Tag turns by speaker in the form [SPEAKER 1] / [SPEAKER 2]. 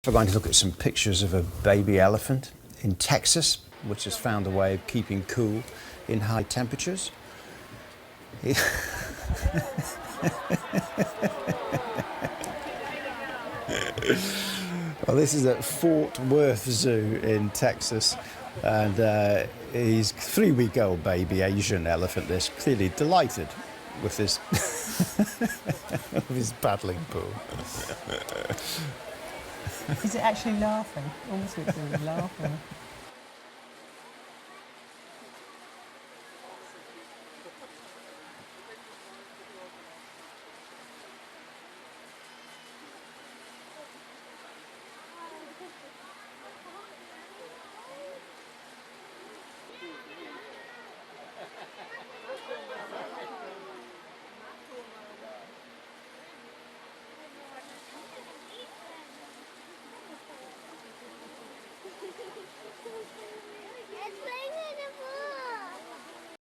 [SPEAKER 1] We're going to look at some pictures of a baby elephant in Texas, which has found a way of keeping cool in high temperatures. Well, this is at Fort Worth Zoo in Texas, and he's a 3-week-old baby Asian elephant. This clearly delighted with this with his paddling pool.
[SPEAKER 2] Is it actually laughing? Almost looks like it's laughing.